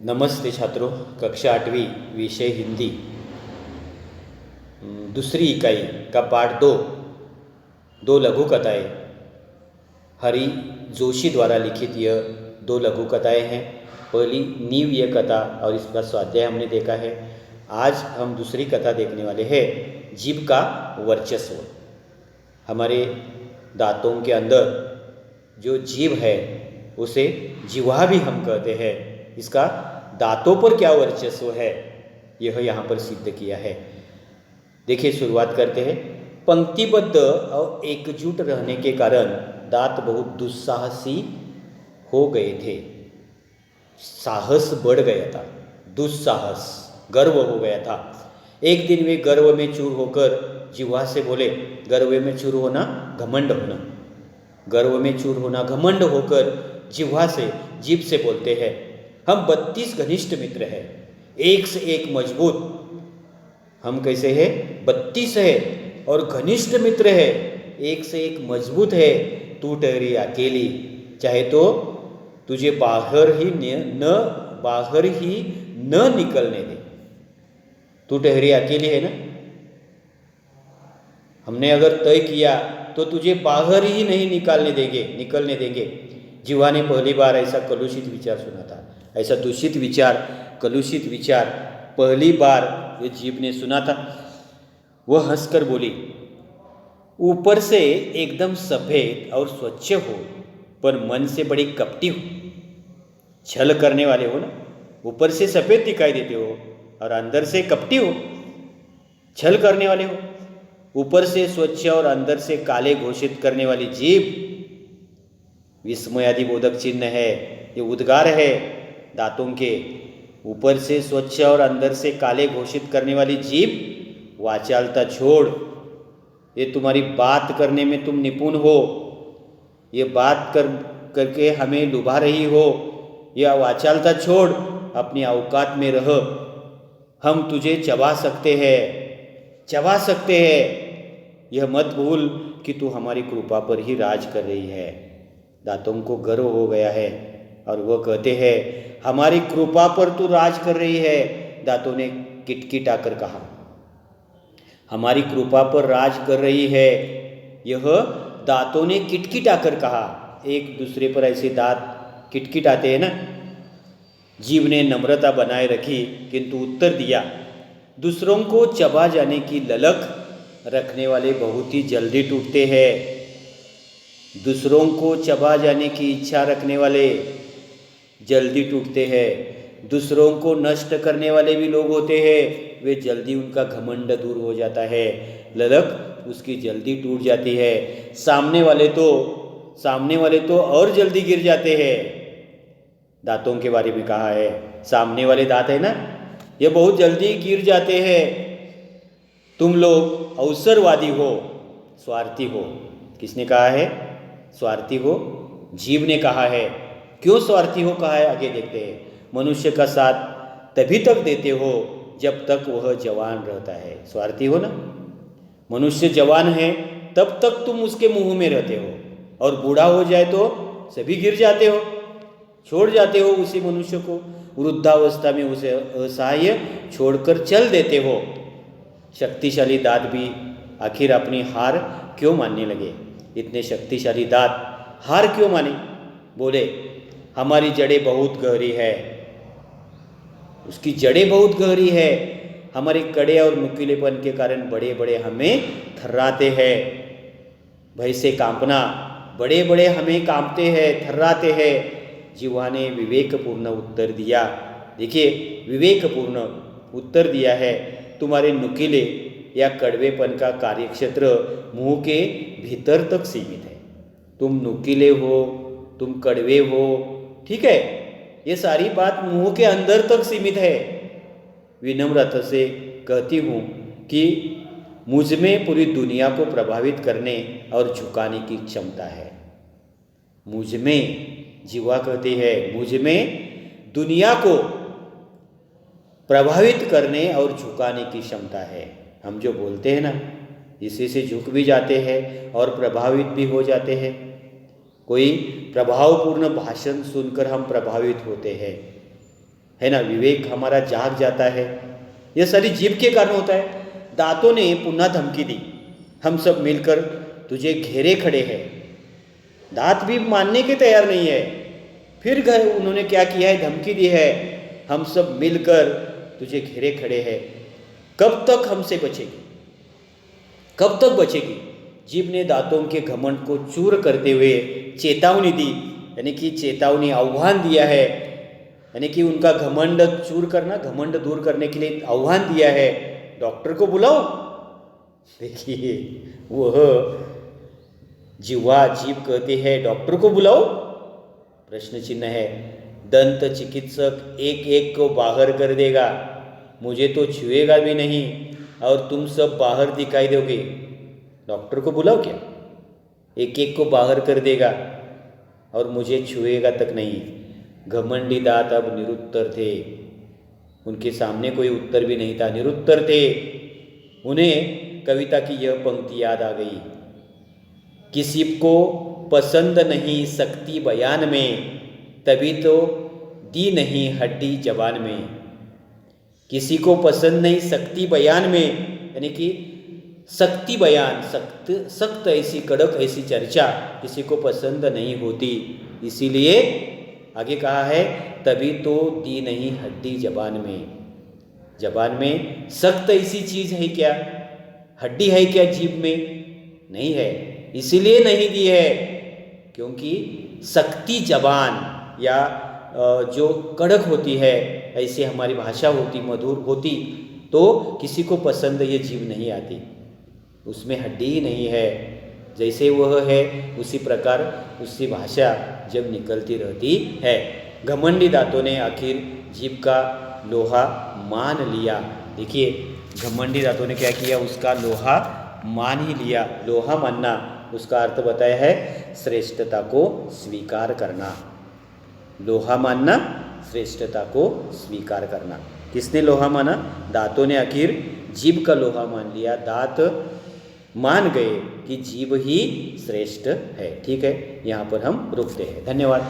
नमस्ते छात्रों, कक्षा 8वीं विषय हिंदी दूसरी इकाई का पाठ दो लघु कथाएँ हरि जोशी द्वारा लिखित यह दो लघु कथाएँ हैं। पहली नींव यह कथा और इसका स्वाध्याय हमने देखा है। आज हम दूसरी कथा देखने वाले हैं, जीभ का वर्चस्व। हमारे दांतों के अंदर जो जीभ है उसे जिह्वा भी हम कहते हैं। इसका दांतों पर क्या वर्चस्व है यह यहाँ पर सिद्ध किया है। देखिए, शुरुआत करते हैं। पंक्तिबद्ध और एकजुट रहने के कारण दांत बहुत दुस्साहसी हो गए थे। साहस बढ़ गया था, दुस्साहस गर्व हो गया था। एक दिन वे गर्व में चूर होकर जिह्वा से बोले। गर्व में चूर होना घमंड होना, गर्व में चूर होना घमंड होकर जिह्वा से जीभ से बोलते हैं, हम 32 घनिष्ठ मित्र हैं, एक से एक मजबूत। हम कैसे हैं? 32 है और घनिष्ठ मित्र है, एक से एक मजबूत है। तू ठहरी अकेली, चाहे तो तुझे बाहर ही न निकलने दे। तू ठहरी अकेली है ना, हमने अगर तय किया तो तुझे बाहर ही नहीं निकलने देंगे। जिह्वा ने पहली बार ऐसा कलुषित विचार सुना था। ऐसा दूषित विचार, कलुषित विचार पहली बार ये जीभ ने सुना था। वह हंसकर बोली, ऊपर से एकदम सफेद और स्वच्छ हो, पर मन से बड़ी कपटी हो। छल करने वाले हो ना, ऊपर से सफेद दिखाई देते हो और अंदर से कपटी हो, छल करने वाले हो। ऊपर से स्वच्छ और अंदर से काले घोषित करने वाली जीभ विस्मयादिबोधक चिन्ह है। ये उद्गार है दांतों के। ऊपर से स्वच्छ और अंदर से काले घोषित करने वाली जीभ, वाचालता छोड़। ये तुम्हारी बात करने में तुम निपुण हो, ये बात करके हमें लुभा रही हो। यह वाचालता छोड़, अपनी औकात में रह। हम तुझे चबा सकते हैं। यह मत भूल कि तू हमारी कृपा पर ही राज कर रही है। दांतों को गर्व हो गया है और वह कहते हैं, हमारी कृपा पर तू राज कर रही है। दांतों ने किटकिटाकर कहा, हमारी कृपा पर राज कर रही है। यह दांतों ने किटकिटाकर कहा। एक दूसरे पर ऐसे दांत किटकिटाते हैं ना। जीभ ने नम्रता बनाए रखी किंतु उत्तर दिया, दूसरों को चबा जाने की ललक रखने वाले बहुत ही जल्दी टूटते हैं। दूसरों को चबा जाने की इच्छा रखने वाले जल्दी टूटते हैं। दूसरों को नष्ट करने वाले भी लोग होते हैं, वे जल्दी उनका घमंड दूर हो जाता है, ललक उसकी जल्दी टूट जाती है। सामने वाले तो और जल्दी गिर जाते हैं। दांतों के बारे में कहा है, सामने वाले दांत है ना, ये बहुत जल्दी गिर जाते हैं। तुम लोग अवसरवादी हो, स्वार्थी हो। किसने कहा है? स्वार्थी हो, जीभ ने कहा है। क्यों स्वार्थी हो कहा है, आगे देखते हैं। मनुष्य का साथ तभी तक देते हो जब तक वह जवान रहता है। स्वार्थी हो ना, मनुष्य जवान है तब तक तुम उसके मुंह में रहते हो, और बूढ़ा हो जाए तो सभी गिर जाते हो, छोड़ जाते हो उसी मनुष्य को। वृद्धावस्था में उसे असहाय छोड़कर चल देते हो। शक्तिशाली दांत भी आखिर अपनी हार क्यों मानने लगे? इतने शक्तिशाली दांत हार क्यों माने? बोले, हमारी जड़ें बहुत गहरी है, उसकी जड़ें बहुत गहरी है। हमारे कड़े और नुकीलेपन के कारण बड़े बड़े हमें थर्राते हैं। भय से कांपना, बड़े बड़े हमें कांपते हैं, थर्राते हैं। जिह्वा ने विवेकपूर्ण उत्तर दिया। देखिए, विवेकपूर्ण उत्तर दिया है। तुम्हारे नुकीले या कड़वेपन का कार्यक्षेत्र मुंह के भीतर तक सीमित है। तुम नुकीले हो, तुम कड़वे हो, ठीक है, ये सारी बात मुंह के अंदर तक सीमित है। विनम्रता से कहती हूँ कि मुझ में पूरी दुनिया को प्रभावित करने और झुकाने की क्षमता है। मुझ में, जिह्वा कहती है, मुझ में दुनिया को प्रभावित करने और झुकाने की क्षमता है। हम जो बोलते हैं ना, इसी से झुक भी जाते हैं और प्रभावित भी हो जाते हैं। कोई प्रभावपूर्ण भाषण सुनकर हम प्रभावित होते हैं, है ना, विवेक हमारा जाग जाता है। यह सारी जीभ के कारण होता है। दांतों ने पुनः धमकी दी, हम सब मिलकर तुझे घेरे खड़े हैं। दांत भी मानने के तैयार नहीं है। फिर घर उन्होंने क्या किया है, धमकी दी है, हम सब मिलकर तुझे घेरे खड़े हैं। कब तक हमसे बचेगी, कब तक बचेगी। जीभ ने दांतों के घमंड को चूर करते हुए चेतावनी दी, यानी कि चेतावनी, आह्वान दिया है, यानी कि उनका घमंड चूर करना, घमंड दूर करने के लिए आह्वान दिया है। डॉक्टर को बुलाओ। देखिए वह जीभ कहते हैं डॉक्टर को बुलाओ, प्रश्न चिन्ह है। दंत चिकित्सक एक एक को बाहर कर देगा, मुझे तो छुएगा भी नहीं और तुम सब बाहर दिखाई दोगे। डॉक्टर को बुलाओ क्या, एक एक को बाहर कर देगा और मुझे छुएगा तक नहीं। घमंडी दांत अब निरुत्तर थे, उनके सामने कोई उत्तर भी नहीं था, निरुत्तर थे। उन्हें कविता की यह पंक्ति याद आ गई, किसी को पसंद नहीं सकती बयान में, तभी तो दी नहीं हड्डी जबान में। किसी को पसंद नहीं सकती बयान में, यानी कि सख्ती बयान, सख्त ऐसी कड़क ऐसी चर्चा किसी को पसंद नहीं होती, इसीलिए आगे कहा है तभी तो दी नहीं हड्डी जबान में। जबान में सख्त ऐसी चीज़ है क्या, हड्डी है क्या जीभ में, नहीं है, इसीलिए नहीं दी है क्योंकि सख्ती जबान या जो कड़क होती है, ऐसी हमारी भाषा होती, मधुर होती, तो किसी को पसंद ये जीभ नहीं आती, उसमें हड्डी ही नहीं है। जैसे वह है उसी प्रकार उसकी भाषा जब निकलती रहती है। घमंडी दांतों ने आखिर जीभ का लोहा मान लिया। देखिए घमंडी दांतों ने क्या किया, उसका लोहा मान ही लिया। लोहा मानना, उसका अर्थ बताया है श्रेष्ठता को स्वीकार करना। लोहा मानना, श्रेष्ठता को स्वीकार करना। किसने लोहा माना, दांतों ने आखिर जीभ का लोहा मान लिया। दांत मान गए कि जीभ ही श्रेष्ठ है। ठीक है, यहाँ पर हम रुकते हैं। धन्यवाद।